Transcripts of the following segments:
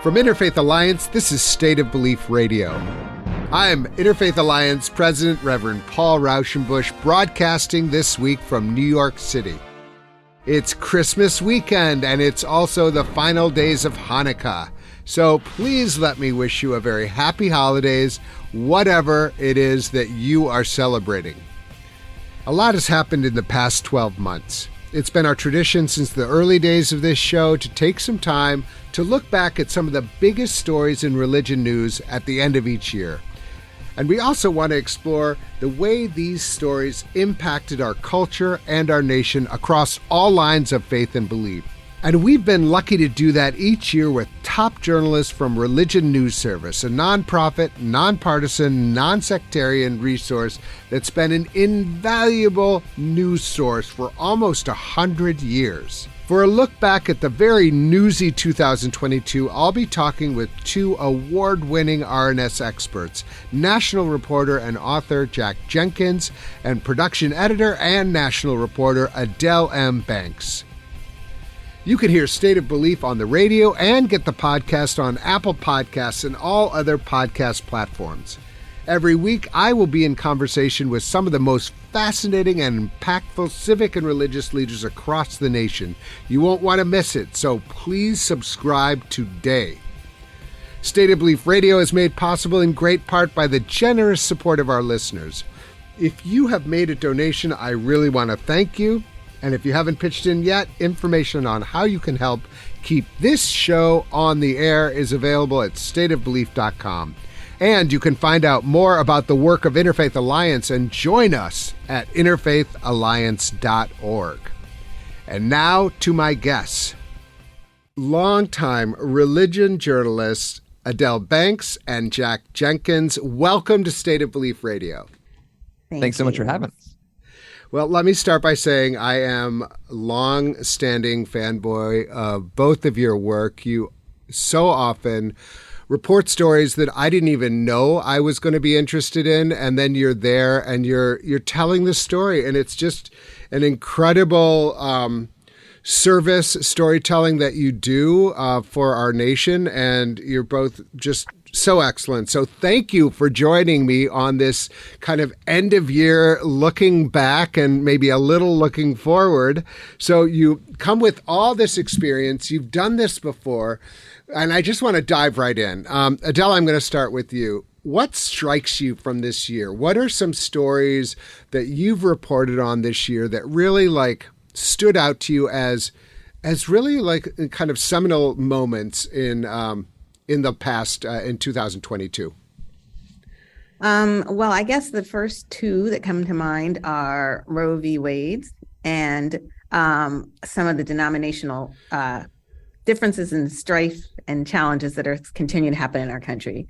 From Interfaith Alliance, this is State of Belief Radio. I'm Interfaith Alliance President Reverend Paul Raushenbush, broadcasting this week from New York City. It's Christmas weekend, and it's also the final days of Hanukkah. So please let me wish you a very happy holidays, whatever it is that you are celebrating. A lot has happened in the past 12 months. It's been our tradition since the early days of this show to take some time to look back at some of the biggest stories in religion news at the end of each year. And we also want to explore the way these stories impacted our culture and our nation across all lines of faith and belief. And we've been lucky to do that each year with top journalists from Religion News Service, a nonprofit, nonpartisan, non-sectarian resource that's been an invaluable news source for almost 100 years. For a look back at the very newsy 2022, I'll be talking with two award-winning RNS experts, national reporter and author Jack Jenkins, and production editor and national reporter Adelle M. You can hear State of Belief on the radio and get the podcast on Apple Podcasts and all other podcast platforms. Every week, I will be in conversation with some of the most fascinating and impactful civic and religious leaders across the nation. You won't want to miss it, so please subscribe today. State of Belief Radio is made possible in great part by the generous support of our listeners. If you have made a donation, I really want to thank you. And if you haven't pitched in yet, information on how you can help keep this show on the air is available at stateofbelief.com. And you can find out more about the work of Interfaith Alliance and join us at interfaithalliance.org. And now to my guests. Longtime religion journalists Adelle Banks and Jack Jenkins, welcome to State of Belief Radio. Thanks so much for having us. Well, let me start by saying I am a long-standing fanboy of both of your work. You so often report stories that I didn't even know I was going to be interested in, and then you're there and you're telling the story, and it's just an incredible service storytelling that you do for our nation, and you're both just so excellent. So thank you for joining me on this kind of end of year looking back and maybe a little looking forward. So you come with all this experience. You've done this before, and I just want to dive right in. Adelle, I'm going to start with you. What strikes you from this year? What are some stories that you've reported on this year that really stood out to you as really kind of seminal moments in the past, in 2022? Well, I guess the first two that come to mind are Roe v. Wade and some of the denominational differences in strife and challenges that are continuing to happen in our country.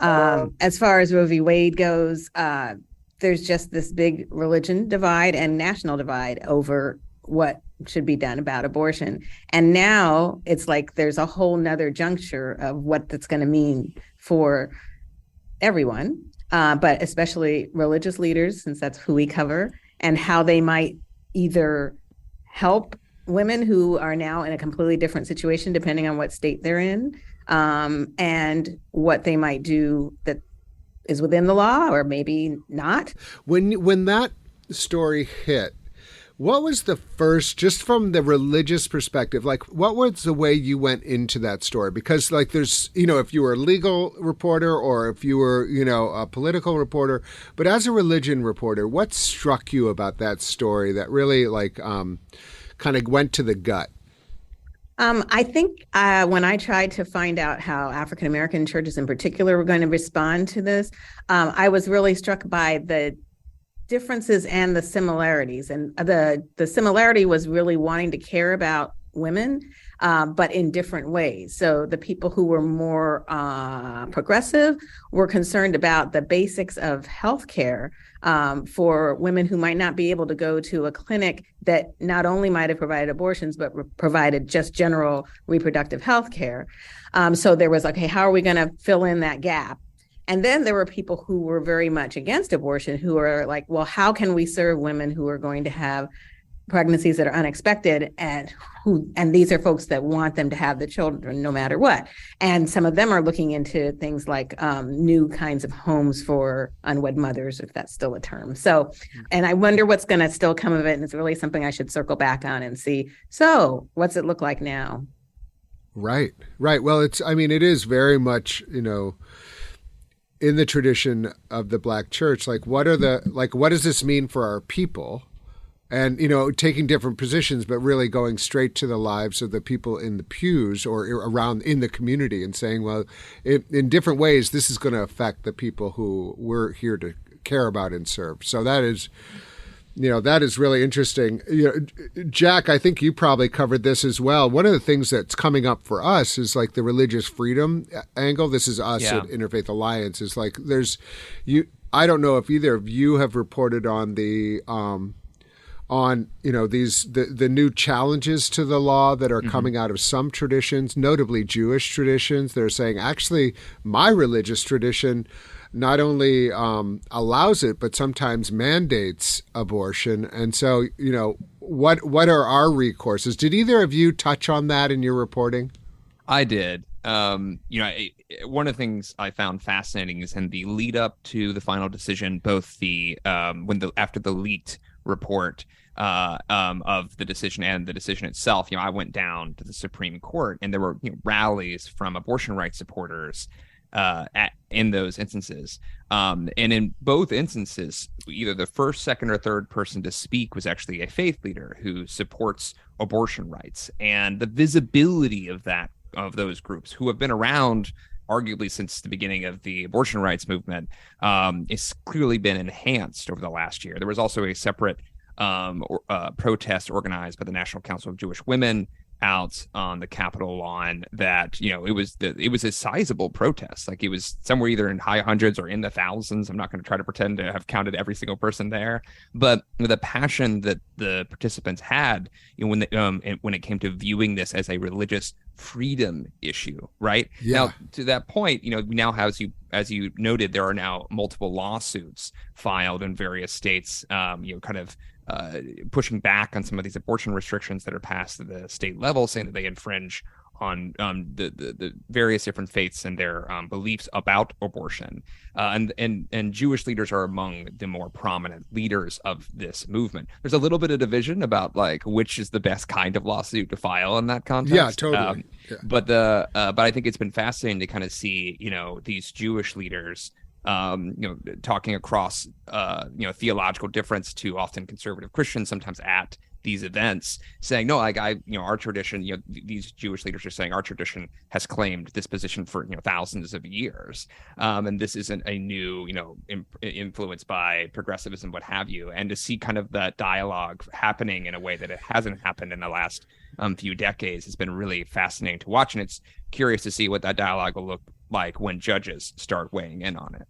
As far as Roe v. Wade goes, there's just this big religion divide and national divide over what should be done about abortion. And now it's like there's a whole nother juncture of what that's going to mean for everyone, but especially religious leaders, since that's who we cover, and how they might either help women who are now in a completely different situation, depending on what state they're in, and what they might do that is within the law or maybe not. When that story hit, what was the first, just from the religious perspective, what was the way you went into that story? Because there's, if you were a legal reporter or if you were, a political reporter, but as a religion reporter, what struck you about that story that really kind of went to the gut? I think when I tried to find out how African-American churches in particular were going to respond to this, I was really struck by the differences and the similarities. And the similarity was really wanting to care about women, but in different ways. So the people who were more progressive were concerned about the basics of healthcare for women who might not be able to go to a clinic that not only might have provided abortions, but provided just general reproductive health care. So there was how are we going to fill in that gap? And then there were people who were very much against abortion, who are like, well, how can we serve women who are going to have pregnancies that are unexpected, and these are folks that want them to have the children no matter what. And some of them are looking into things like new kinds of homes for unwed mothers, if that's still a term. So, and I wonder what's going to still come of it. And it's really something I should circle back on and see. So what's it look like now? Right. Well, it is very much, in the tradition of the Black church, what does this mean for our people? And, taking different positions, but really going straight to the lives of the people in the pews or around in the community and saying, well, in different ways, this is going to affect the people who we're here to care about and serve. So that is really interesting. Jack, I think you probably covered this as well. One of the things that's coming up for us is the religious freedom angle. This is us at Interfaith Alliance. Is I don't know if either of you have reported on the the new challenges to the law that are coming out of some traditions, notably Jewish traditions. They're saying, actually, my religious tradition not only allows it, but sometimes mandates abortion. And so, what are our recourses? Did either of you touch on that in your reporting? I did. One of the things I found fascinating is in the lead up to the final decision, both after the leaked report of the decision and the decision itself, I went down to the Supreme Court, and there were rallies from abortion rights supporters in those instances. And in both instances, either the first, second, or third person to speak was actually a faith leader who supports abortion rights. And the visibility of those groups who have been around arguably since the beginning of the abortion rights movement, it's clearly been enhanced over the last year. There was also a separate protest organized by the National Council of Jewish Women out on the Capitol lawn that, it was a sizable protest. It was somewhere either in high hundreds or in the thousands. I'm not going to try to pretend to have counted every single person there, but the passion that the participants had, when it came to viewing this as a religious freedom issue, right? Yeah. Now, to that point, we now have, as you noted, there are now multiple lawsuits filed in various states, pushing back on some of these abortion restrictions that are passed at the state level, saying that they infringe on the various different faiths and their beliefs about abortion. And Jewish leaders are among the more prominent leaders of this movement. There's a little bit of division about which is the best kind of lawsuit to file in that context. Yeah, totally. But I think it's been fascinating to kind of see, these Jewish leaders talking across, theological difference to often conservative Christians, sometimes at these events, saying, no, our tradition, these Jewish leaders are saying our tradition has claimed this position for, thousands of years. And this isn't a new, influenced by progressivism, what have you. And to see kind of that dialogue happening in a way that it hasn't happened in the last few decades has been really fascinating to watch. And it's curious to see what that dialogue will look like when judges start weighing in on it.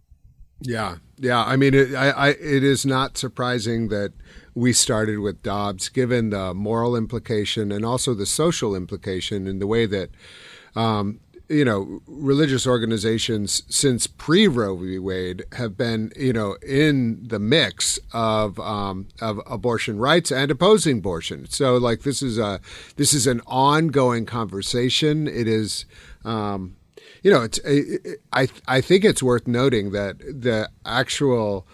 Yeah. It is not surprising that we started with Dobbs, given the moral implication and also the social implication in the way that, religious organizations since pre-Roe v. Wade have been, in the mix of abortion rights and opposing abortion. So, this is an ongoing conversation. It is. I think it's worth noting that the actual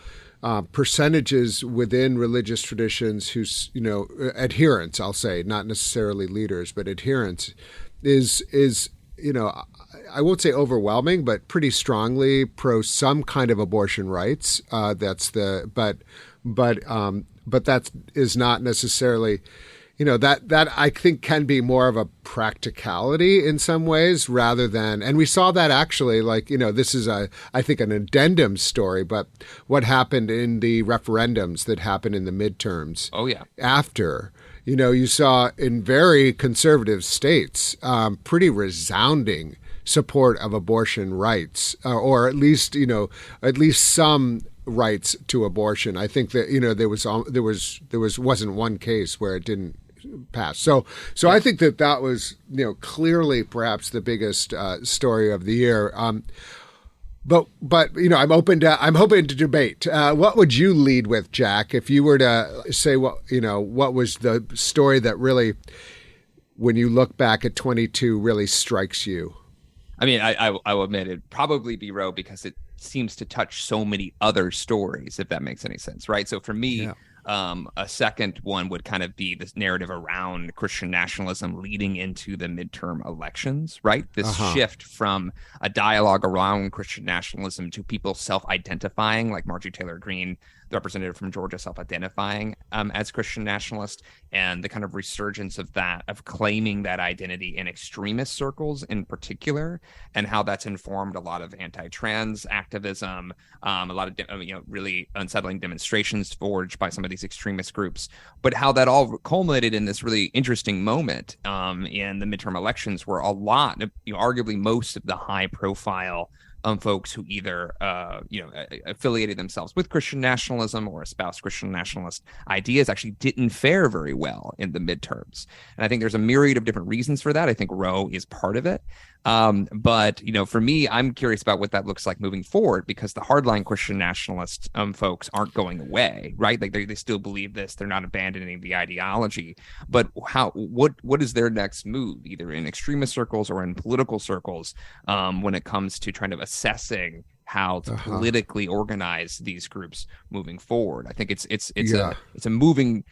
percentages within religious traditions whose, adherents, I'll say, not necessarily leaders, but adherents is I won't say overwhelming, but pretty strongly pro some kind of abortion rights. But that is not necessarily. That I think can be more of a practicality in some ways rather than, and we saw that actually, this is I think an addendum story, but what happened in the referendums that happened in the midterms. Oh yeah. After, you saw in very conservative states, pretty resounding support of abortion rights, or at least some rights to abortion. I think that, there wasn't one case where it didn't pass. So I think that was, clearly perhaps the biggest story of the year. But I'm open to debate. What would you lead with, Jack, if you were to say what was the story that really, when you look back at 22, really strikes you? I mean, I will admit it'd probably be Roe because it seems to touch so many other stories, if that makes any sense, right? So for me, a second one would kind of be this narrative around Christian nationalism leading into the midterm elections, right? This shift from a dialogue around Christian nationalism to people self-identifying, like Marjorie Taylor Greene, the representative from Georgia, self-identifying as Christian nationalist, and the kind of resurgence of that, of claiming that identity in extremist circles in particular, and how that's informed a lot of anti-trans activism, a lot of really unsettling demonstrations forged by some of these extremist groups, but how that all culminated in this really interesting moment in the midterm elections, where a lot, arguably most of the high-profile folks who either affiliated themselves with Christian nationalism or espoused Christian nationalist ideas actually didn't fare very well in the midterms. And I think there's a myriad of different reasons for that. I think Roe is part of it. But for me, I'm curious about what that looks like moving forward, because the hardline Christian nationalist folks aren't going away, right? Like they still believe this. They're not abandoning the ideology. But what is their next move, either in extremist circles or in political circles, when it comes to trying to assessing how to politically organize these groups moving forward? I think it's a moving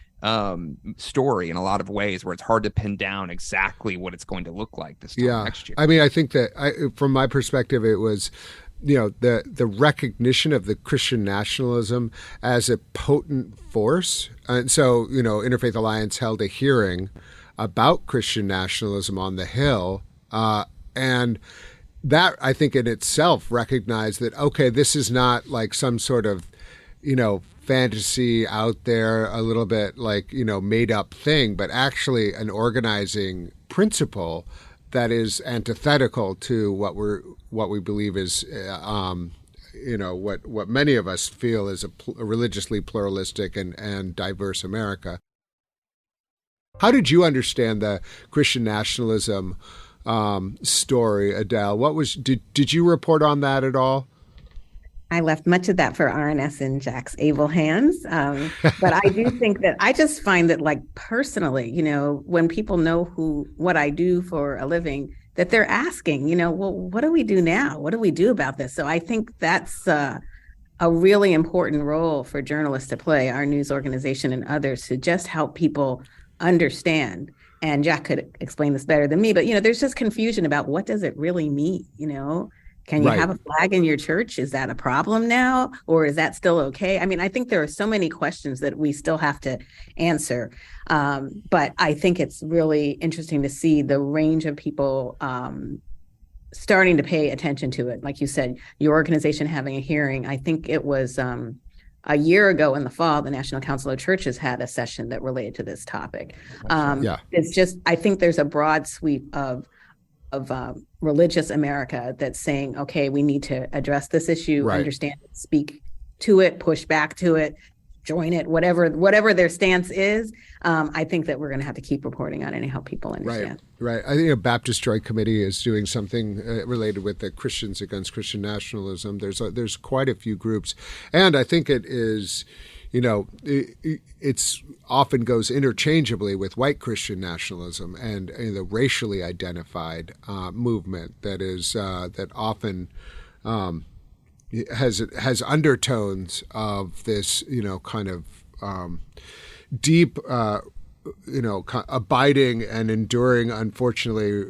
story in a lot of ways, where it's hard to pin down exactly what it's going to look like this time next year. I mean, I think that from my perspective, it was, the recognition of the Christian nationalism as a potent force. And so, Interfaith Alliance held a hearing about Christian nationalism on the Hill, and that, I think, in itself recognized that, okay, this is not like some sort of, fantasy out there, a little bit like, made up thing, but actually an organizing principle that is antithetical to what we believe is, what many of us feel is a religiously pluralistic and diverse America. How did you understand the Christian nationalism story, Adele? Did you report on that at all? I left much of that for RNS in Jack's able hands. But I do think that I just find that, like, personally, when people know what I do for a living, that they're asking, well, what do we do now? What do we do about this? So I think that's a really important role for journalists to play, our news organization and others, to just help people understand. And Jack could explain this better than me, but, there's just confusion about what does it really mean, Can you have a flag in your church? Is that a problem now? Or is that still okay? I mean, I think there are so many questions that we still have to answer. But I think it's really interesting to see the range of people starting to pay attention to it. Like you said, your organization having a hearing. I think it was a year ago in the fall, the National Council of Churches had a session that related to this topic. It's just, I think there's a broad sweep of religious America that's saying, okay, we need to address this issue, understand it, speak to it, push back to it, join it, whatever their stance is. I think that we're going to have to keep reporting on it and help people understand. Right. I think a Baptist Joint Committee is doing something related with the Christians Against Christian Nationalism. There's quite a few groups, and I think it is, it's often goes interchangeably with white Christian nationalism and the racially identified movement that is that often has undertones of this, kind of deep, abiding and enduring, unfortunately,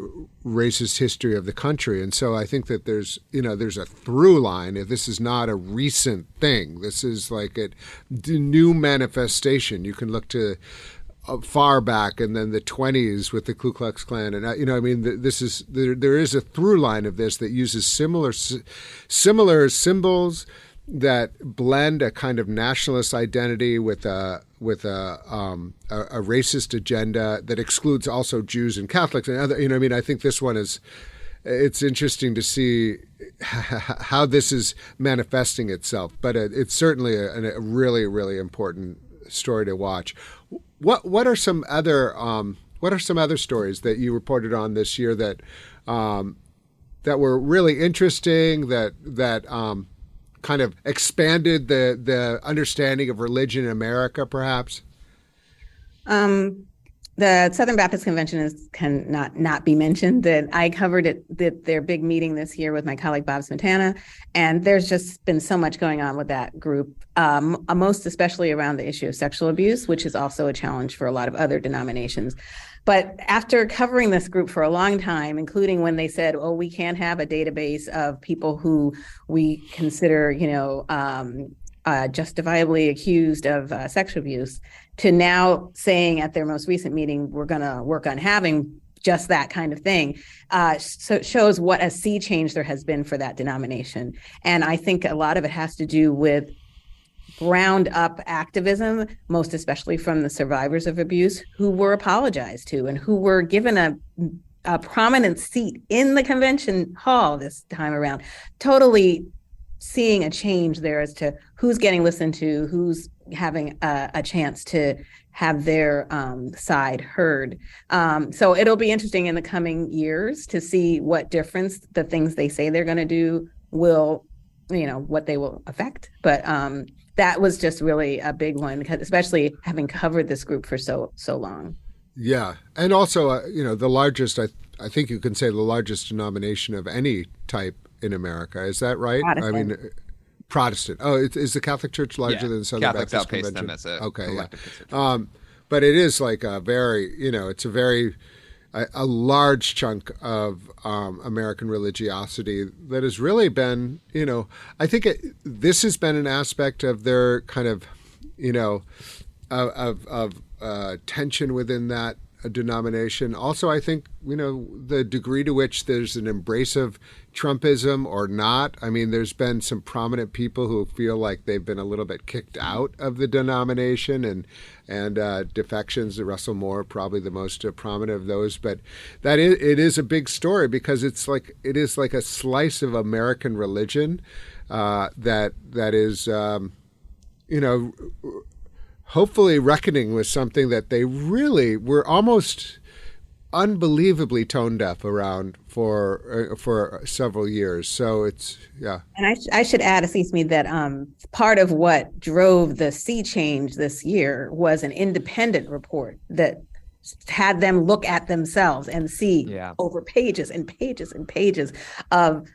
racist history of the country. And so I think that there's a through line. This is not a recent thing. This is like a new manifestation. You can look to far back, and then the 1920s with the Ku Klux Klan, and there is a through line of this that uses similar symbols that blend a kind of nationalist identity with a racist agenda that excludes also Jews and Catholics and other. I think this one is. It's interesting to see how this is manifesting itself, but it's certainly a really, really important story to watch. What are some other stories that you reported on this year that that were really interesting, that kind of expanded the understanding of religion in America, perhaps? The Southern Baptist Convention can not be mentioned. That I covered their big meeting this year with my colleague Bob Smetana, and there's just been so much going on with that group, most especially around the issue of sexual abuse, which is also a challenge for a lot of other denominations. But after covering this group for a long time, including when they said, "Oh, we can't have a database of people who we consider, justifiably accused of sexual abuse," to now saying at their most recent meeting, we're going to work on having just that kind of thing. So it shows what a sea change there has been for that denomination. And I think a lot of it has to do with ground up activism, most especially from the survivors of abuse who were apologized to and who were given a prominent seat in the convention hall this time around, totally seeing a change there as to who's getting listened to, who's having a chance to have their side heard. So it'll be interesting in the coming years to see what difference the things they say they're going to do will, what they will affect. But that was just really a big one, because especially having covered this group for so long. Yeah. And also, the largest, I think you can say the largest denomination of any type in America. Is that right? Protestant. I mean, Protestant. Oh, is the Catholic Church larger than the Southern Catholics Baptist outpace Convention? them as a collective Yeah. But it is like a very, it's a large chunk of American religiosity that has really been, I think this has been an aspect of their kind of, of tension within that denomination. Also, I think, the degree to which there's an embrace of Trumpism or not. I mean, there's been some prominent people who feel like they've been a little bit kicked out of the denomination, and defections. Russell Moore, probably the most prominent of those. But it is a big story, because it is like a slice of American religion that is, hopefully reckoning with something that they really were almost unbelievably tone deaf around for several years. So it's, yeah. And I should add, Asismi, that part of what drove the sea change this year was an independent report that had them look at themselves and see over pages and pages and pages of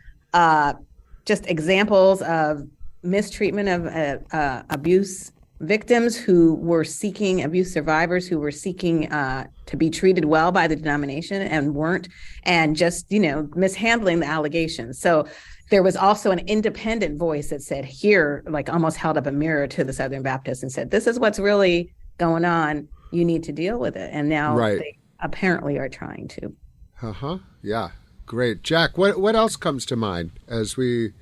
just examples of mistreatment of abuse victims who were seeking, abuse survivors who were seeking to be treated well by the denomination and weren't, and just, mishandling the allegations. So there was also an independent voice that said, here, like almost held up a mirror to the Southern Baptists and said, this is what's really going on. You need to deal with it. And now they apparently are trying to. Yeah. Great. Jack, what else comes to mind as we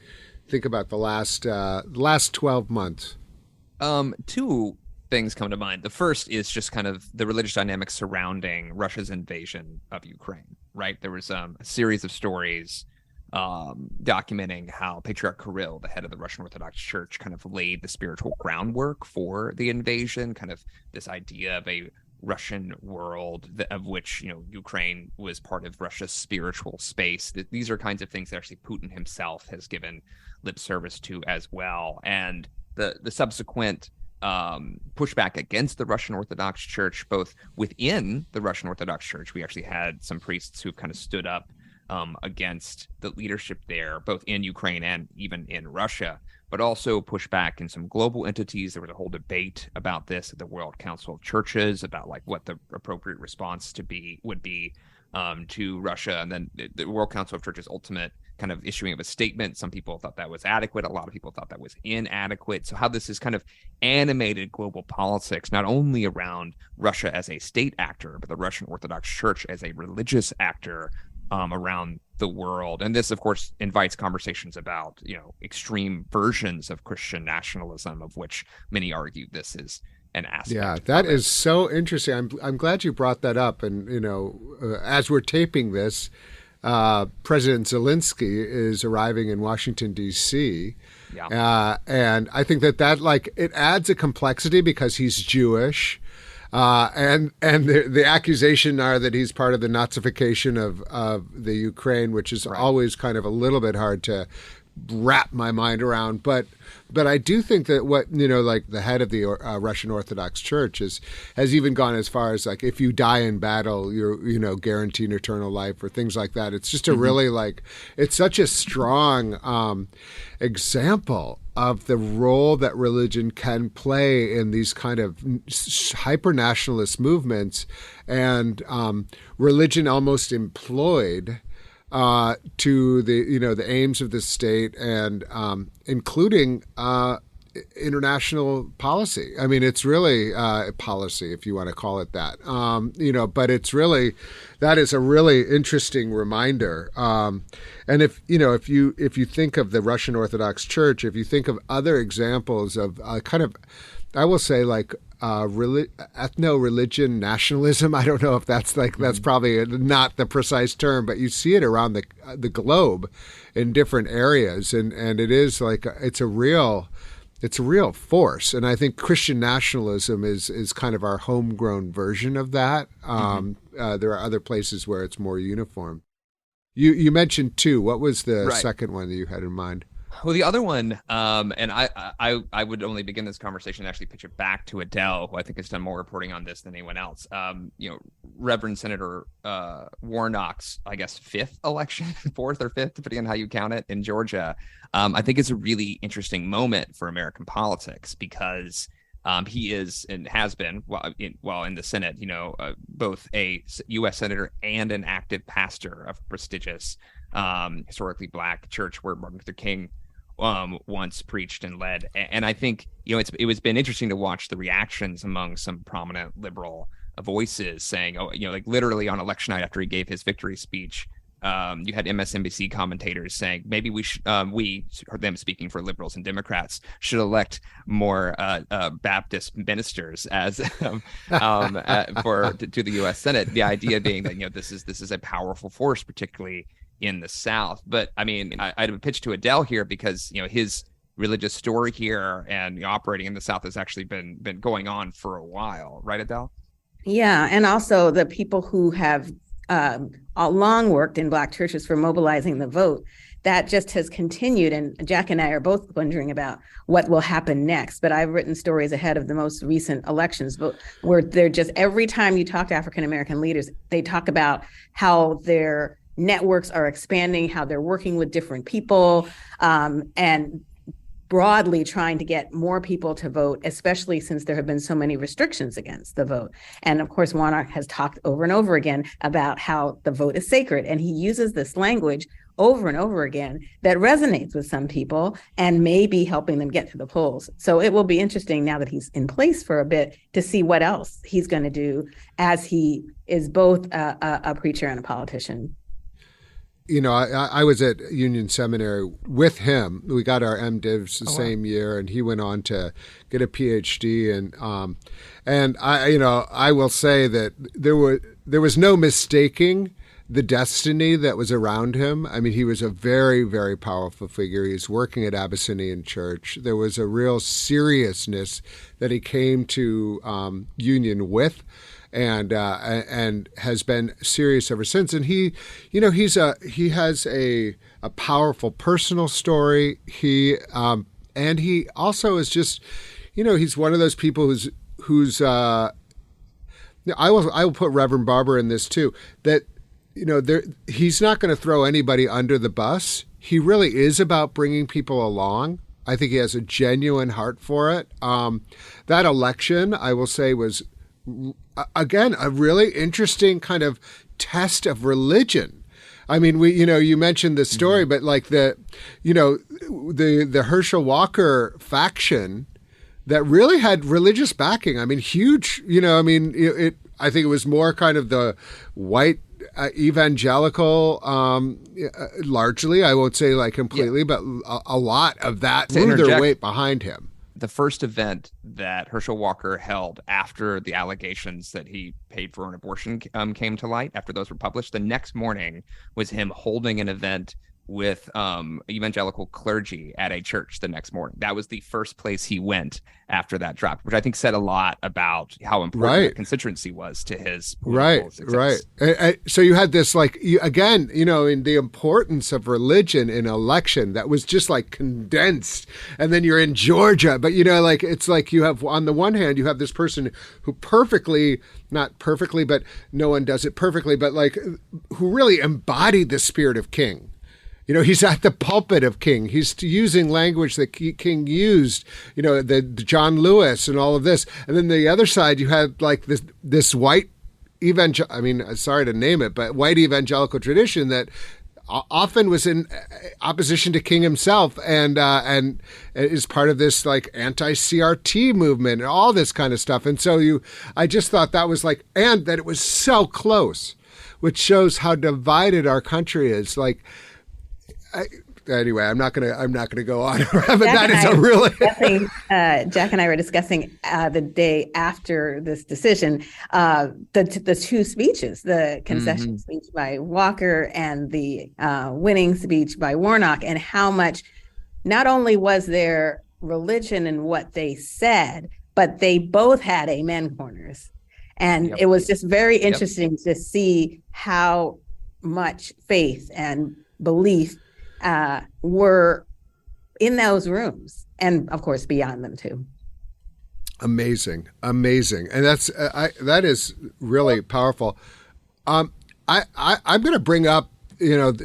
think about the last 12 months? Two things come to mind. The first is just kind of the religious dynamics surrounding Russia's invasion of Ukraine, right? There was a series of stories documenting how Patriarch Kirill, the head of the Russian Orthodox Church, kind of laid the spiritual groundwork for the invasion, kind of this idea of a Russian world of which, Ukraine was part of Russia's spiritual space. These are kinds of things that actually Putin himself has given lip service to as well. And the subsequent pushback against the Russian Orthodox Church, both within the Russian Orthodox Church, we actually had some priests who've kind of stood up against the leadership there, both in Ukraine and even in Russia, but also pushback in some global entities. There was a whole debate about this at the World Council of Churches about like what the appropriate response would be to Russia, and then the World Council of Churches' ultimate kind of issuing of a statement. Some people thought that was adequate. A lot of people thought that was inadequate. So how this is kind of animated global politics, not only around Russia as a state actor, but the Russian Orthodox Church as a religious actor around the world. And this, of course, invites conversations about, extreme versions of Christian nationalism, of which many argue this is an aspect. Yeah, that is so interesting. I'm glad you brought that up. And, as we're taping this, President Zelensky is arriving in Washington, D.C. Yeah. And I think that it adds a complexity because he's Jewish. And the accusation are that he's part of the Nazification of the Ukraine, which is always kind of a little bit hard to wrap my mind around. But I do think that like the head of the Russian Orthodox Church has even gone as far as like, if you die in battle, you're guaranteed eternal life or things like that. It's just a really it's such a strong example of the role that religion can play in these kind of hyper-nationalist movements, and religion almost employed to the aims of the state, and including international policy. I mean, it's really policy, if you want to call it that. But it's really, that is a really interesting reminder. And if you think of the Russian Orthodox Church, if you think of other examples of I will say ethno-religion nationalism. I don't know if that's that's probably not the precise term, but you see it around the globe in different areas, and it is it's a real force. And I think Christian nationalism is kind of our homegrown version of that. There are other places where it's more uniform. You mentioned two. What was the second one that you had in mind? Well, the other one, and I would only begin this conversation and actually pitch it back to Adele, who I think has done more reporting on this than anyone else. Reverend Senator Warnock's, I guess, fourth or fifth, depending on how you count it, in Georgia. I think it's a really interesting moment for American politics, because he is and has been, while in the Senate, both a U.S. senator and an active pastor of prestigious historically Black church where Martin Luther King once preached and led. And I think it was been interesting to watch the reactions among some prominent liberal voices saying, literally on election night after he gave his victory speech, you had MSNBC commentators saying maybe we should, them speaking for liberals and Democrats, should elect more Baptist ministers as to the U.S. Senate. The idea being that this is a powerful force, particularly in the South. But I mean, I'd have pitched to Adele here because his religious story here and operating in the South has actually been going on for a while, right, Adele? Yeah, and also the people who have long worked in Black churches for mobilizing the vote, that just has continued. And Jack and I are both wondering about what will happen next. But I've written stories ahead of the most recent elections where they're just, every time you talk to African-American leaders, they talk about how their networks are expanding, how they're working with different people, and broadly trying to get more people to vote, especially since there have been so many restrictions against the vote. And of course, Warnock has talked over and over again about how the vote is sacred. And he uses this language over and over again that resonates with some people and may be helping them get to the polls. So it will be interesting now that he's in place for a bit to see what else he's going to do, as he is both a preacher and a politician. I was at Union Seminary with him. We got our MDivs the same year, and he went on to get a PhD. And I will say that there was no mistaking the destiny that was around him. I mean, he was a very, very powerful figure. He was working at Abyssinian Church. There was a real seriousness that he came to Union with. And has been serious ever since. And he has a powerful personal story. And he also is just, he's one of those people who's I will put Reverend Barber in this too, that he's not going to throw anybody under the bus. He really is about bringing people along. I think he has a genuine heart for it. That election, I will say, was, again, a really interesting kind of test of religion. I mean, you mentioned the story, but like the Herschel Walker faction that really had religious backing. I mean, huge. I think it was more kind of the white evangelical, largely. I won't say like completely, but a lot of that threw their weight behind him. The first event that Herschel Walker held after the allegations that he paid for an abortion came to light, after those were published, the next morning was him holding an event with evangelical clergy at a church the next morning. That was the first place he went after that dropped, which I think said a lot about how important the constituency was to his political success. So you had this, like, again, in the importance of religion in election that was just like condensed. And then you're in Georgia, but it's like you have, on the one hand, you have this person who not perfectly, but no one does it perfectly, but like who really embodied the spirit of King. He's at the pulpit of King. He's using language that King used, the John Lewis and all of this. And then the other side, you had like this white sorry to name it, but white evangelical tradition that often was in opposition to King himself and is part of this like anti-CRT movement and all this kind of stuff. And so I just thought that was like, and that it was so close, which shows how divided our country is. Like, anyway, I'm not gonna go on. But that is a really Jack and I were discussing the day after this decision, the two speeches, the concession speech by Walker and the winning speech by Warnock, and how much not only was there religion in what they said, but they both had amen corners, and it was just very interesting to see how much faith and belief were in those rooms, and of course beyond them too. Amazing, and that is really powerful. I'm going to bring up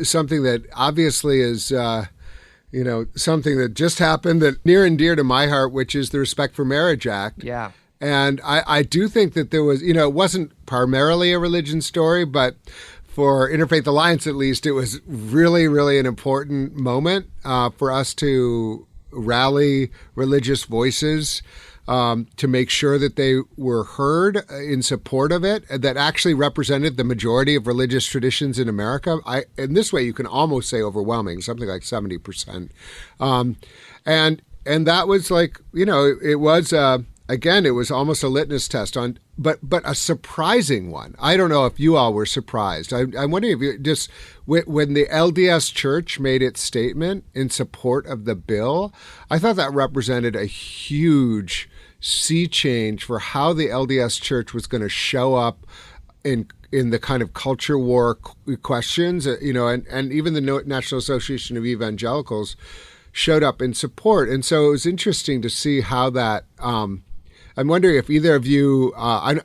something that obviously is something that just happened that near and dear to my heart, which is the Respect for Marriage Act. Yeah. And I do think that there was, it wasn't primarily a religion story, but for Interfaith Alliance, at least, it was really, really an important moment for us to rally religious voices to make sure that they were heard in support of it, that actually represented the majority of religious traditions in America. In this way, you can almost say overwhelming, something like 70%. And that was like, it was again, it was almost a litmus test on, but a surprising one. I don't know if you all were surprised. I'm wondering if you just, when the LDS Church made its statement in support of the bill, I thought that represented a huge sea change for how the LDS Church was going to show up in the kind of culture war questions, and even the National Association of Evangelicals showed up in support. And so it was interesting to see how that, I'm wondering if either of you, I'm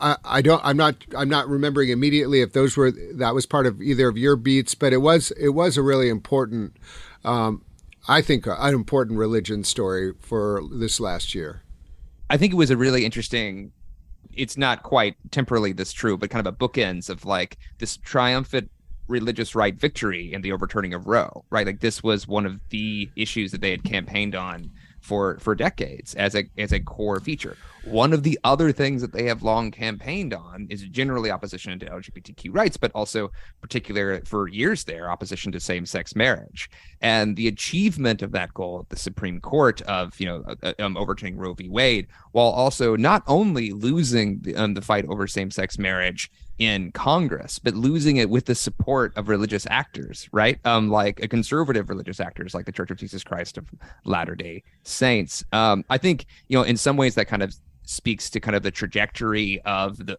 not remembering immediately if that was part of either of your beats, but it was a really important, I think, an important religion story for this last year. I think it was a really interesting, it's not quite temporally this true, but kind of a bookends of like this triumphant religious right victory in the overturning of Roe, right? Like this was one of the issues that they had campaigned on for decades as a core feature. One of the other things that they have long campaigned on is generally opposition to LGBTQ rights, but also particularly for years there, opposition to same-sex marriage. And the achievement of that goal at the Supreme Court of, overturning Roe v. Wade, while also not only losing the fight over same-sex marriage in Congress, but losing it with the support of religious actors, right? Like a conservative religious actors like the Church of Jesus Christ of Latter-day Saints. I think, in some ways that kind of speaks to kind of the trajectory of the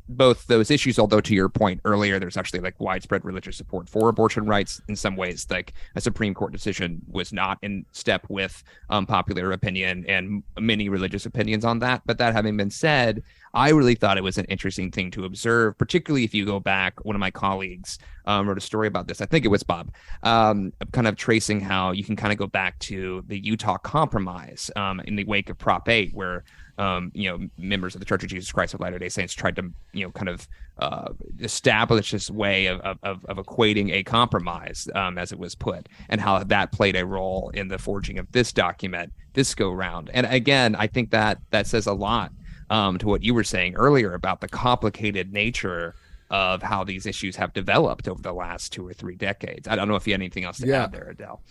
both those issues, although to your point earlier, there's actually like widespread religious support for abortion rights. In some ways, like a Supreme Court decision was not in step with popular opinion and many religious opinions on that. But that having been said, I really thought it was an interesting thing to observe, particularly if you go back. One of my colleagues wrote a story about this. I think it was Bob, kind of tracing how you can kind of go back to the Utah Compromise in the wake of Prop 8, where members of the Church of Jesus Christ of Latter-day Saints tried to, kind of establish this way of equating a compromise, as it was put, and how that played a role in the forging of this document this go round. And again, I think that says a lot to what you were saying earlier about the complicated nature of how these issues have developed over the last 2 or 3 decades. I don't know if you had anything else to add there, Adelle.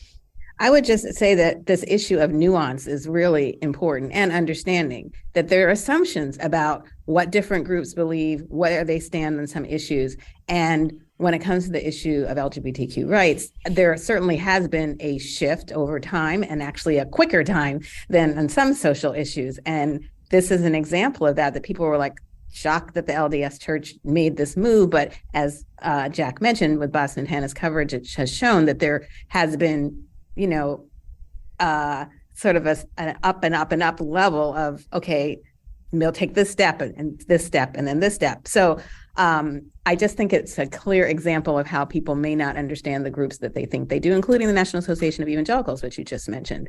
I would just say that this issue of nuance is really important, and understanding that there are assumptions about what different groups believe, where they stand on some issues, and when it comes to the issue of LGBTQ rights, there certainly has been a shift over time, and actually a quicker time than on some social issues. And this is an example of that people were like shocked that the LDS Church made this move. But as Jack mentioned, with Boston and Hannah's coverage, it has shown that there has been, sort of an up and up and up level of, okay, we'll take this step and this step and then this step. So I just think it's a clear example of how people may not understand the groups that they think they do, including the National Association of Evangelicals, which you just mentioned.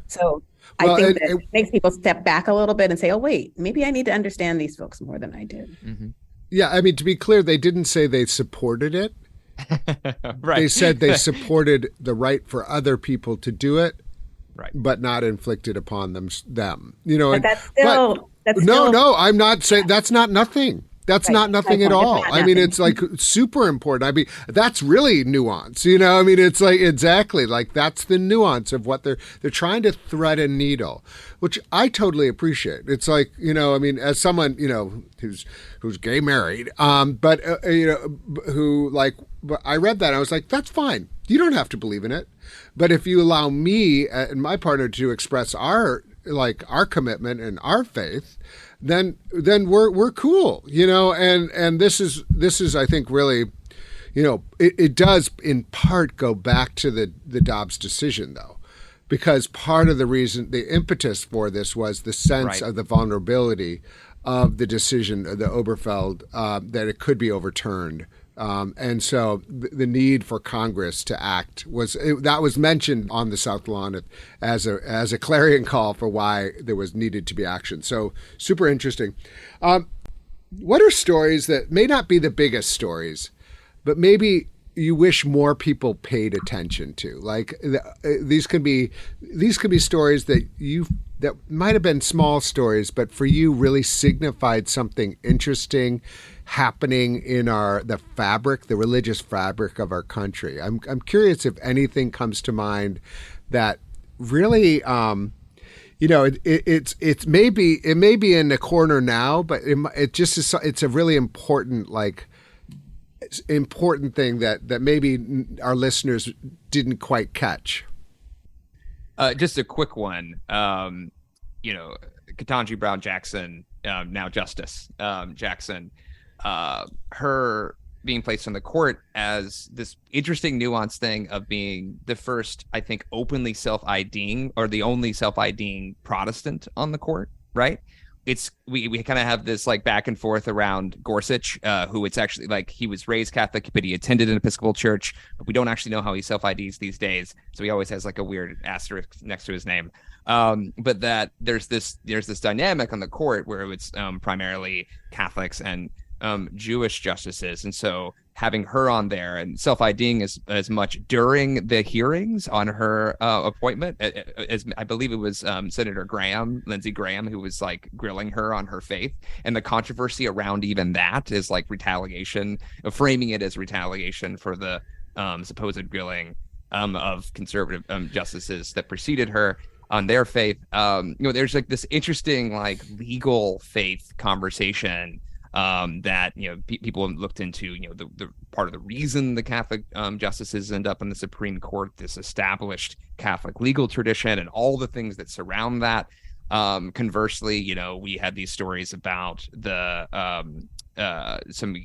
So I think that it makes people step back a little bit and say, oh, wait, maybe I need to understand these folks more than I did. Mm-hmm. Yeah, I mean, to be clear, they didn't say they supported it. Right. They said they supported the right for other people to do it, right, but not inflicted upon them. But that's still no, I'm not saying that's not nothing. That's not nothing at all. I mean, it's like super important. I mean, that's really nuance. I mean, it's like exactly like that's the nuance of what they're trying to thread a needle, which I totally appreciate. It's like, I mean, as someone, who's gay married, but who like, I read that and I was like, that's fine. You don't have to believe in it. But if you allow me and my partner to express our commitment and our faith, then we're cool, and this is I think really, it does in part go back to the Dobbs decision though, because part of the reason, the impetus for this was the sense of the vulnerability of the decision of the Oberfeld, that it could be overturned. And so the need for Congress to act that was mentioned on the South Lawn as a clarion call for why there was needed to be action. So super interesting. What are stories that may not be the biggest stories, but maybe you wish more people paid attention to? Like these could be stories that might have been small stories, but for you really signified something interesting happening in the religious fabric of our country. I'm curious if anything comes to mind that really, it may be in the corner now, but it just is. It's a really important thing that maybe our listeners didn't quite catch. Just a quick one. Ketanji Brown Jackson, now Justice Jackson. Her being placed on the court as this interesting nuanced thing of being the first, I think, openly self-IDing or the only self-IDing Protestant on the court, right? We kind of have this back and forth around Gorsuch, who it's actually he was raised Catholic, but he attended an Episcopal church, but we don't actually know how he self-IDs these days. So he always has a weird asterisk next to his name. But that there's this dynamic on the court where it's primarily Catholics and Jewish justices, and so having her on there and self-IDing as much during the hearings on her appointment, as I believe it was Senator Lindsey Graham, who was grilling her on her faith, and the controversy around even that is retaliation, framing it as retaliation for the supposed grilling of conservative justices that preceded her on their faith. There's this interesting legal faith conversation that people have looked into, the part of the reason the Catholic justices end up in the Supreme Court, this established Catholic legal tradition and all the things that surround that. Conversely, we had these stories about some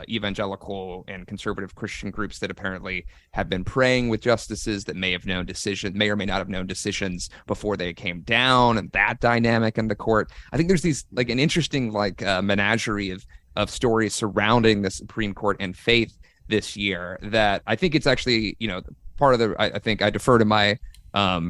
evangelical and conservative Christian groups that apparently have been praying with justices that may or may not have known decisions before they came down, and that dynamic in the court. I think there's these an interesting menagerie of stories surrounding the Supreme Court and faith this year that I think it's actually part of the. I think I defer to my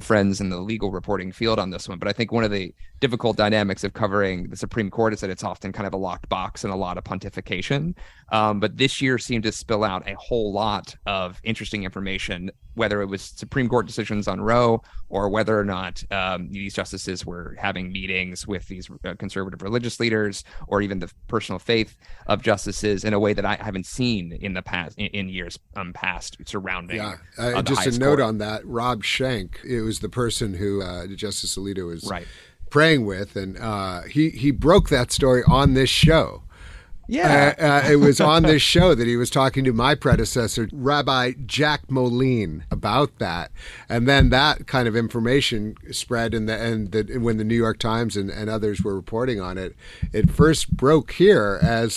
friends in the legal reporting field on this one, but I think one of the difficult dynamics of covering the Supreme Court is that it's often kind of a locked box and a lot of pontification. But this year seemed to spill out a whole lot of interesting information, whether it was Supreme Court decisions on Roe or whether or not these justices were having meetings with these conservative religious leaders, or even the personal faith of justices in a way that I haven't seen in the past, in years past, surrounding. Yeah, just a note on that. Rob Schenck, it was the person who Justice Alito was praying with, and he broke that story on this show. Yeah. It was on this show that he was talking to my predecessor, Rabbi Jack Moline, about that. And then that kind of information spread, and when the New York Times and others were reporting on it, it first broke here as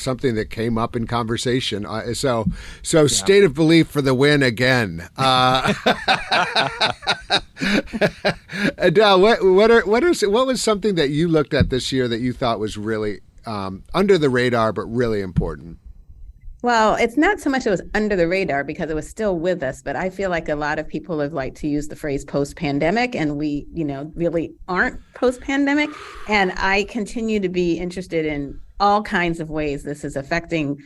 something that came up in conversation. So State of Belief for the win again. Adele, what was something that you looked at this year that you thought was really under the radar, but really important? Well, it's not so much it was under the radar because it was still with us, but I feel like a lot of people have liked to use the phrase post-pandemic, and we, really aren't post-pandemic. And I continue to be interested in all kinds of ways this is affecting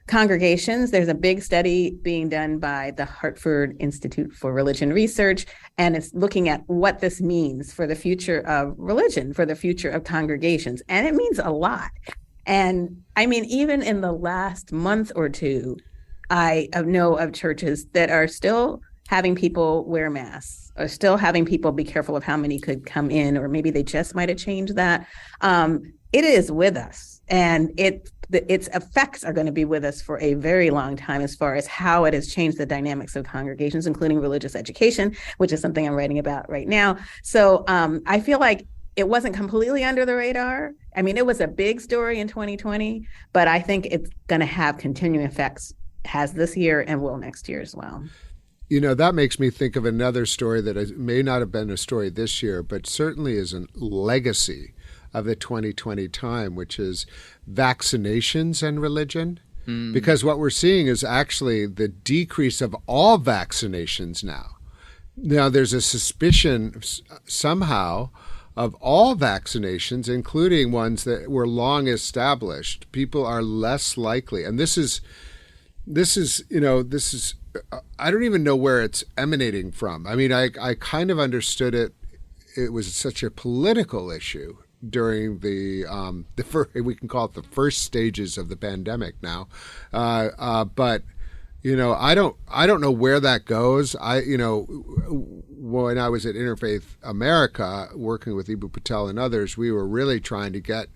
congregations. There's a big study being done by the Hartford Institute for Religion Research, and it's looking at what this means for the future of religion, for the future of congregations. And it means a lot. And I mean, even in the last month or two, I know of churches that are still having people wear masks, or still having people be careful of how many could come in, or maybe they just might have changed that. It is with us, and its effects are going to be with us for a very long time as far as how it has changed the dynamics of congregations, including religious education, which is something I'm writing about right now. So I feel like it wasn't completely under the radar. I mean, it was a big story in 2020, but I think it's going to have continuing effects, has this year and will next year as well. That makes me think of another story that may not have been a story this year, but certainly is a legacy of the 2020 time, which is vaccinations and religion. Because what we're seeing is actually the decrease of all vaccinations now. Now, there's a suspicion somehow of all vaccinations, including ones that were long established. People are less likely. And this is I don't even know where it's emanating from. I mean, I kind of understood it. It was such a political issue during the we can call it the first stages of the pandemic now. But I don't know where that goes. When I was at Interfaith America working with Ibu Patel and others, we were really trying to get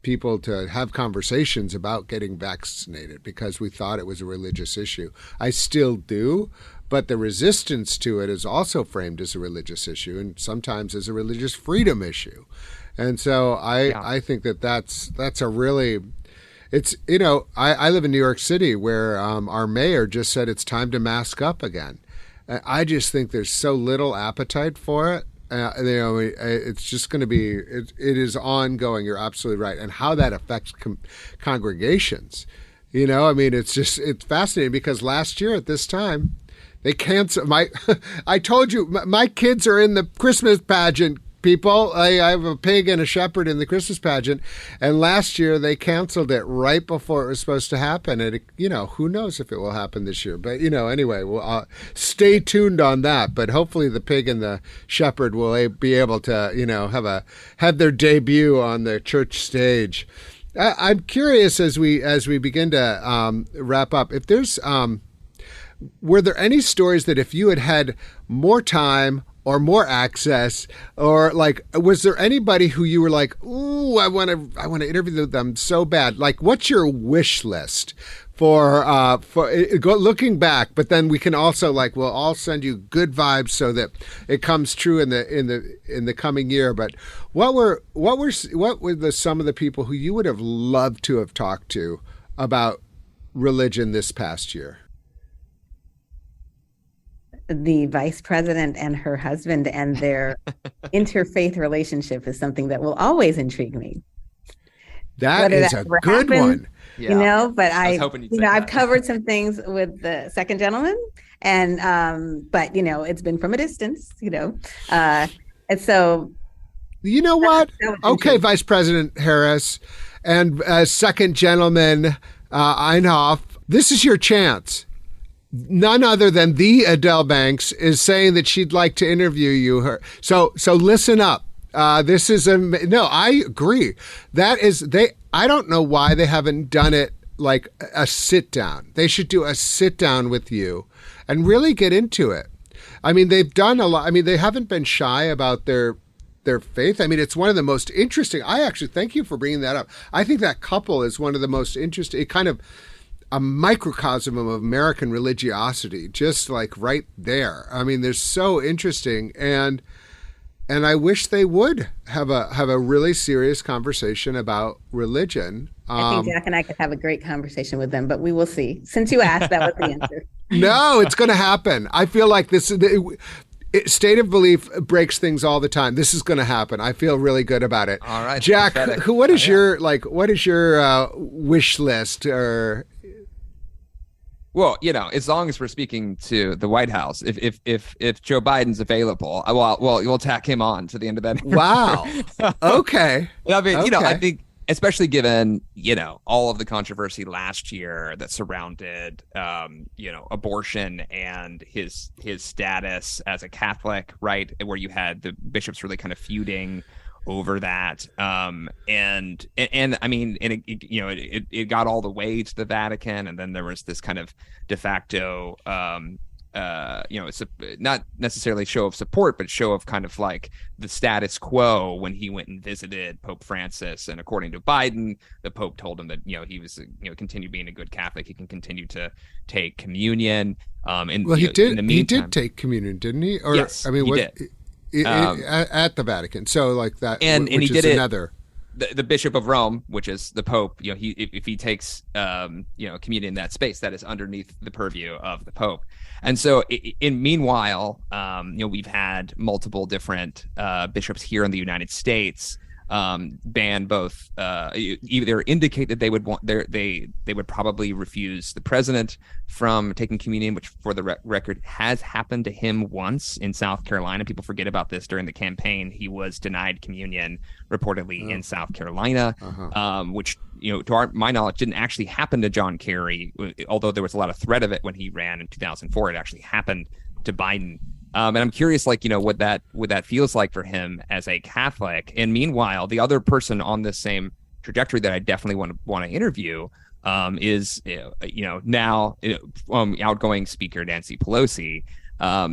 people to have conversations about getting vaccinated because we thought it was a religious issue. I still do, but the resistance to it is also framed as a religious issue and sometimes as a religious freedom issue. And so I think that's a really, it's, I live in New York City where our mayor just said it's time to mask up again. I just think there's so little appetite for it. It's just going to be, it is ongoing. You're absolutely right. And how that affects congregations, it's fascinating because last year at this time, they canceled I told you, my kids are in the Christmas pageant, people. I have a pig and a shepherd in the Christmas pageant. And last year they canceled it right before it was supposed to happen. And, who knows if it will happen this year. But, anyway, we'll stay tuned on that. But hopefully the pig and the shepherd will be able to, have their debut on the church stage. I'm curious as we begin to wrap up, if there's, were there any stories that if you had more time or more access, or was there anybody who you were like, ooh, I want to interview them so bad? Like, what's your wish list for looking back? But then we can also we'll all send you good vibes so that it comes true in the coming year. But what were some of the people who you would have loved to have talked to about religion this past year? The vice president and her husband and their interfaith relationship is something that will always intrigue me. That is a good one. Yeah. But I've that. covered some things with the second gentleman, and but it's been from a distance, and so. You know what? Okay, Vice President Harris and second gentleman Einhoff, this is your chance. None other than the Adele Banks is saying that she'd like to interview you. So listen up. This is no, I agree. I don't know why they haven't done it like a sit down. They should do a sit down with you and really get into it. I mean, they've done a lot. I mean, they haven't been shy about their their faith. I mean, it's one of the most interesting. I actually thank you for bringing that up. I think that couple is one of the most interesting. It kind of a microcosm of American religiosity, just like right there. I mean, they're so interesting, and I wish they would have a really serious conversation about religion. I think Jack and I could have a great conversation with them, but we will see. Since you asked, that was the answer. No, it's going to happen. I feel like State of Belief breaks things all the time. This is going to happen. I feel really good about it. All right, Jack. What is your wish list or? Well, as long as we're speaking to the White House, if Joe Biden's available, we'll tack him on to the end of that interview. Wow. Okay. I mean, okay. I think, especially given, all of the controversy last year that surrounded, abortion and his status as a Catholic, right, where you had the bishops really kind of feuding over that, and I mean, and it got all the way to the Vatican, and then there was this kind of de facto, it's not necessarily show of support, but show of kind of like the status quo when he went and visited Pope Francis. And according to Biden, the Pope told him that he was continue being a good Catholic. He can continue to take communion. He did take communion, didn't he? Or yes, I mean, he did. At the Vatican, so like that, and he did another. The Bishop of Rome, which is the Pope, if he takes communion in that space, that is underneath the purview of the Pope. And so, meanwhile, we've had multiple different bishops here in the United States ban both, either indicate that they would probably refuse the president from taking communion, which for the record has happened to him once in South Carolina. People forget about this. During the campaign, he was denied communion reportedly in South Carolina, which, to my knowledge, didn't actually happen to John Kerry, although there was a lot of threat of it when he ran in 2004. It actually happened to Biden. And I'm curious, what that feels like for him as a Catholic. And meanwhile, the other person on this same trajectory that I definitely want to interview is now outgoing Speaker Nancy Pelosi,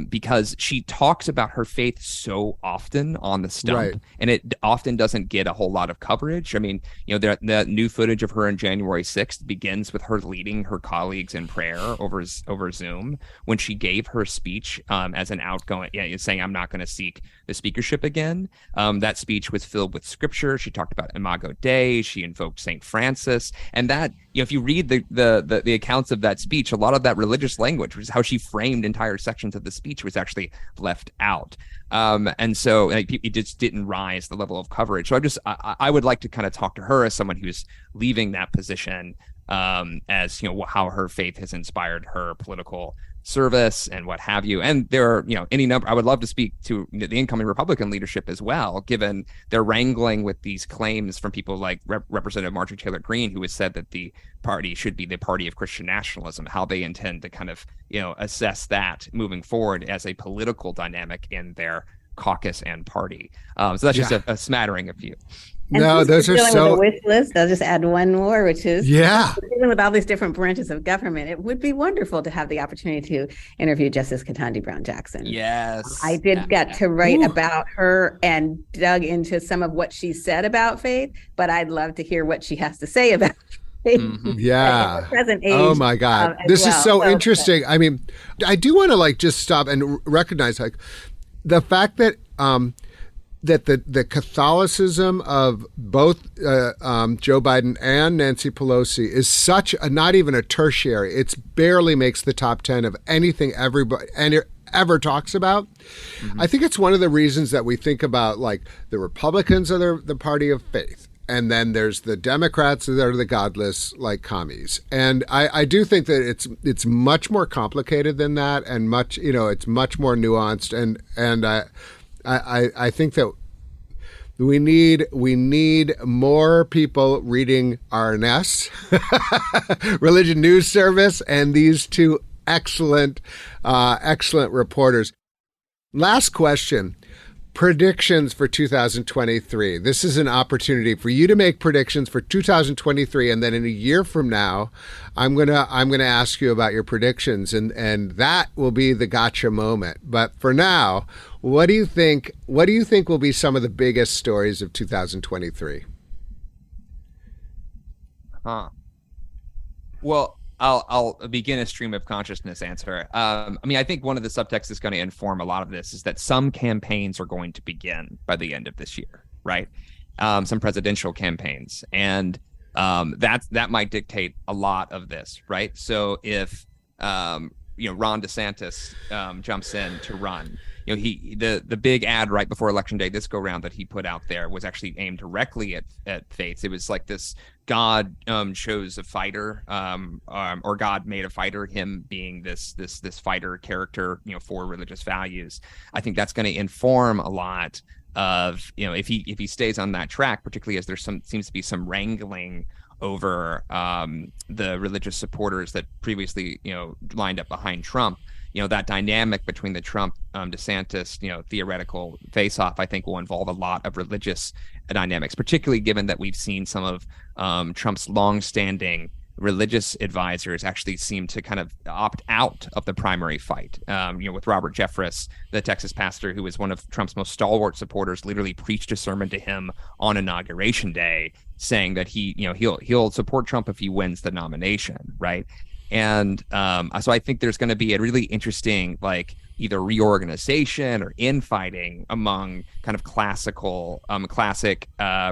because she talks about her faith so often on the stump, right, and it often doesn't get a whole lot of coverage. I mean, that new footage of her on January 6th begins with her leading her colleagues in prayer over Zoom when she gave her speech as an outgoing, saying, "I'm not going to seek the speakership again." That speech was filled with scripture. She talked about Imago Dei. She invoked St. Francis, and that, if you read the accounts of that speech, a lot of that religious language, which is how she framed entire sections of the speech, was actually left out. And so it just didn't rise the level of coverage. So I would like to kind of talk to her as someone who's leaving that position, as how her faith has inspired her political service and what have you. And there are, any number. I would love to speak to the incoming Republican leadership as well, given they're wrangling with these claims from people like Representative Marjorie Taylor Greene, who has said that the party should be the party of Christian nationalism, how they intend to kind of, assess that moving forward as a political dynamic in their caucus and party. So that's just a smattering of you. And no, those are so. With a wish list. I'll just add one more, which is dealing with all these different branches of government. It would be wonderful to have the opportunity to interview Justice Ketanji Brown Jackson. Yes, I did get to write about her and dug into some of what she said about faith, but I'd love to hear what she has to say about faith. Mm-hmm. Yeah. Present age. Oh my God, this is so interesting. I mean, I do want to just stop and recognize the fact that. That the Catholicism of both Joe Biden and Nancy Pelosi is such not even a tertiary. It barely makes the top 10 of anything everybody ever talks about. Mm-hmm. I think it's one of the reasons that we think about the Republicans are the party of faith, and then there's the Democrats that are the godless commies. And I do think that it's much more complicated than that, and it's much more nuanced, and I think that we need more people reading RNS, Religion News Service, and these two excellent reporters. Last question. predictions for 2023. This is an opportunity for you to make predictions for 2023, and then in a year from now, I'm gonna ask you about your predictions, and that will be the gotcha moment. But for now, what do you think will be some of the biggest stories of 2023? Well, I'll begin a stream of consciousness answer. I think one of the subtexts that's going to inform a lot of this is that some campaigns are going to begin by the end of this year, right? Some presidential campaigns, and that might dictate a lot of this, right? So if Ron DeSantis jumps in to run, the big ad right before Election Day this go round that he put out there was actually aimed directly at faiths. It was like this: God chose a fighter, or God made a fighter, him being this fighter character, for religious values. I think that's going to inform a lot of, if he stays on that track, particularly as there seems to be some wrangling over the religious supporters that previously lined up behind Trump. That dynamic between the Trump DeSantis theoretical face-off, I think, will involve a lot of religious dynamics, particularly given that we've seen some of Trump's long-standing religious advisors actually seem to kind of opt out of the primary fight. With Robert Jeffress, the Texas pastor who was one of Trump's most stalwart supporters, literally preached a sermon to him on Inauguration Day, saying that he'll support Trump if he wins the nomination, right? And so I think there's going to be a really interesting, either reorganization or infighting among kind of classic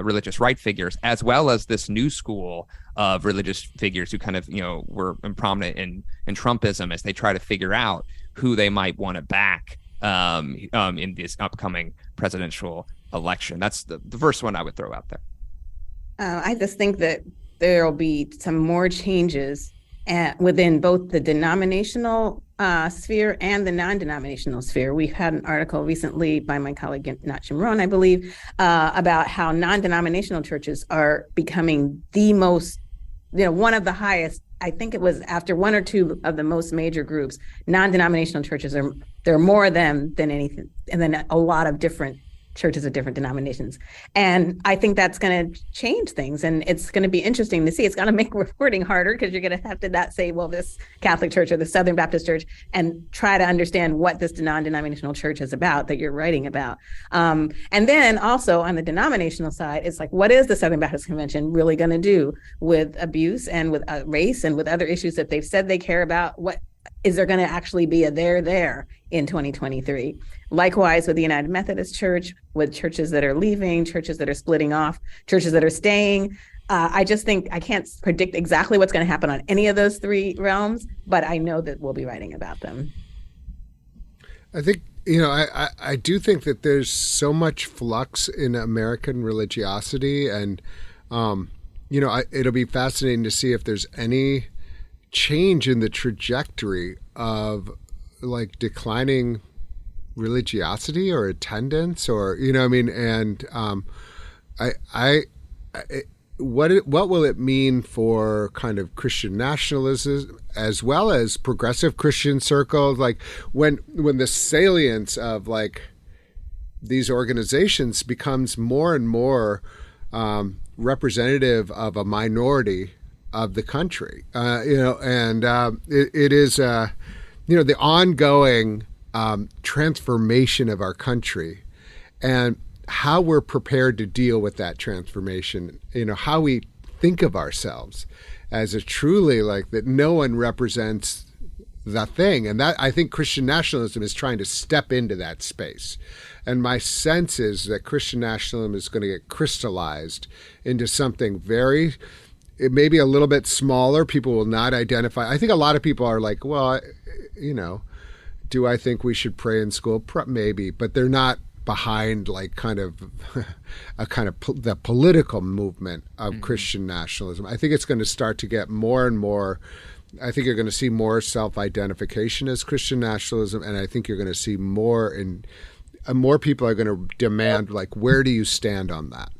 religious right figures, as well as this new school of religious figures who kind of, were prominent in Trumpism, as they try to figure out who they might want to back in this upcoming presidential election. That's the first one I would throw out there. I just think that there'll be some more changes within both the denominational sphere and the non-denominational sphere. We've had an article recently by my colleague Nachum Rohn, I believe, about how non-denominational churches are becoming the most, one of the highest. I think it was after one or two of the most major groups. Non-denominational churches there are more of them than anything, and then a lot of different churches of different denominations. And I think that's going to change things. And it's going to be interesting to see. It's going to make reporting harder because you're going to have to not say, well, this Catholic church or the Southern Baptist church, and try to understand what this non-denominational church is about that you're writing about. And then also on the denominational side, it's like, what is the Southern Baptist Convention really going to do with abuse and with race and with other issues that they've said they care about? What is there going to actually be a there in 2023? Likewise with the United Methodist Church, with churches that are leaving, churches that are splitting off, churches that are staying. I just think I can't predict exactly what's going to happen on any of those three realms, but I know that we'll be writing about them. I think, I do think that there's so much flux in American religiosity, and, it'll be fascinating to see if there's any change in the trajectory of declining religiosity or attendance, or and what will it mean for kind of Christian nationalism as well as progressive Christian circles, when the salience of these organizations becomes more and more representative of a minority of the country, it is the ongoing transformation of our country, and how we're prepared to deal with that transformation, how we think of ourselves as a truly that no one represents the thing. And that, I think Christian nationalism is trying to step into that space. And my sense is that Christian nationalism is going to get crystallized into something it may be a little bit smaller. People will not identify. I think a lot of people are like, well, do I think we should pray in school? Maybe, but they're not behind the political movement of Christian nationalism. I think it's going to start to get more and more. I think you're going to see more self-identification as Christian nationalism, and I think you're going to see more people are going to demand, where do you stand on that?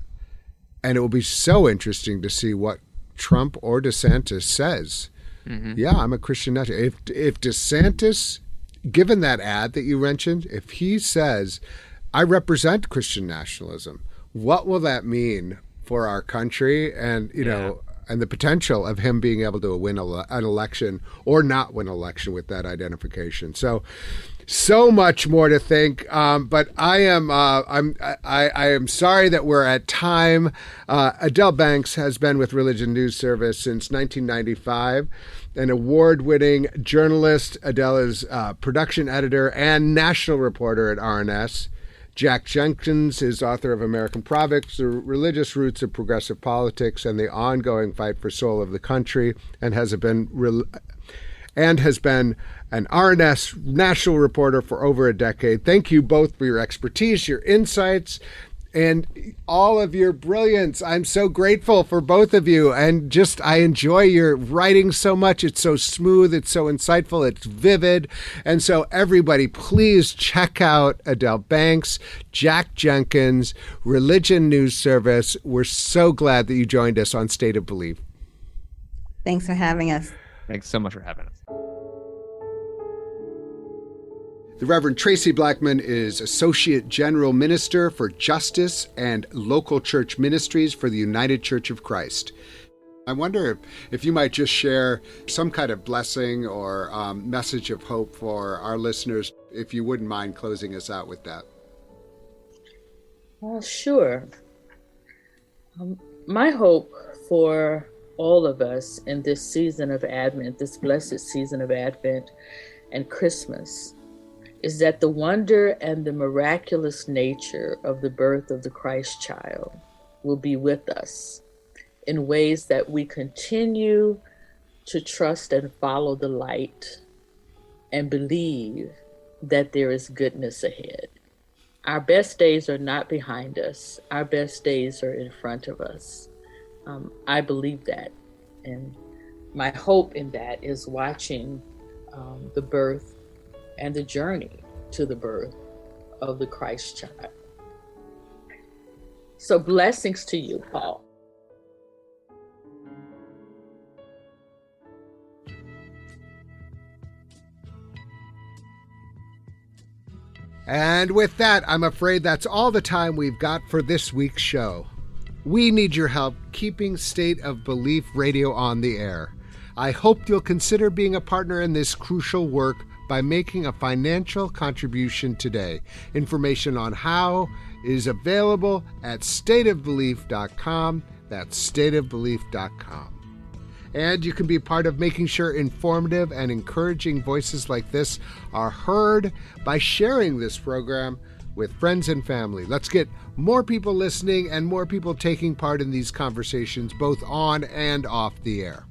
And it will be so interesting to see what Trump or DeSantis says. Yeah, I'm a Christian nationalist. If DeSantis, given that ad that you mentioned, if he says, I represent Christian nationalism. What will that mean for our country and, and the potential of him being able to win an election or not win an election with that identification? So much more to think, but I am sorry that we're at time. Adelle Banks has been with Religion News Service since 1995, an award-winning journalist. Adelle is production editor and national reporter at RNS. Jack Jenkins is author of American Prophets, The Religious Roots of Progressive Politics and the Ongoing Fight for Soul of the Country, and has been an RNS national reporter for over a decade. Thank you both for your expertise, your insights, and all of your brilliance. I'm so grateful for both of you. And I enjoy your writing so much. It's so smooth. It's so insightful. It's vivid. And so everybody, please check out Adelle Banks, Jack Jenkins, Religion News Service. We're so glad that you joined us on State of Belief. Thanks for having us. Thanks so much for having us. The Reverend Traci Blackmon is Associate General Minister for Justice and Local Church Ministries for the United Church of Christ. I wonder if you might just share some kind of blessing or message of hope for our listeners, if you wouldn't mind closing us out with that. Well, sure. My hope for all of us in this season of Advent, this blessed season of Advent and Christmas, is that the wonder and the miraculous nature of the birth of the Christ child will be with us in ways that we continue to trust and follow the light and believe that there is goodness ahead. Our best days are not behind us. Our best days are in front of us. I believe that. And my hope in that is watching the birth and the journey to the birth of the Christ child. So blessings to you, Paul. And with that, I'm afraid that's all the time we've got for this week's show. We need your help keeping State of Belief Radio on the air. I hope you'll consider being a partner in this crucial work by making a financial contribution today. Information on how is available at stateofbelief.com. That's stateofbelief.com. And you can be part of making sure informative and encouraging voices like this are heard by sharing this program with friends and family. Let's get more people listening and more people taking part in these conversations, both on and off the air.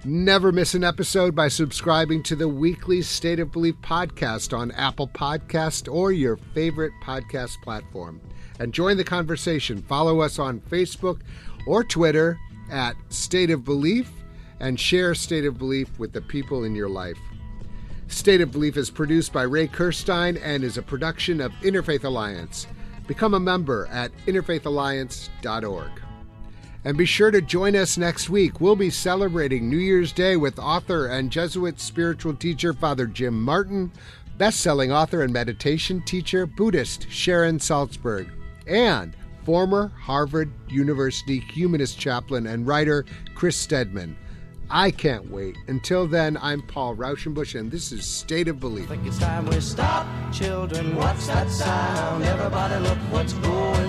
Never miss an episode by subscribing to the weekly State of Belief podcast on Apple Podcast or your favorite podcast platform. And join the conversation. Follow us on Facebook or Twitter at State of Belief and share State of Belief with the people in your life. State of Belief is produced by Ray Kirstein and is a production of Interfaith Alliance. Become a member at interfaithalliance.org. And be sure to join us next week. We'll be celebrating New Year's Day with author and Jesuit spiritual teacher Father Jim Martin, best-selling author and meditation teacher Buddhist Sharon Salzberg, and former Harvard University humanist chaplain and writer Chris Stedman. I can't wait. Until then, I'm Paul Raushenbush, and this is State of Belief. I think it's time we stop, children. What's that sound? Everybody look what's going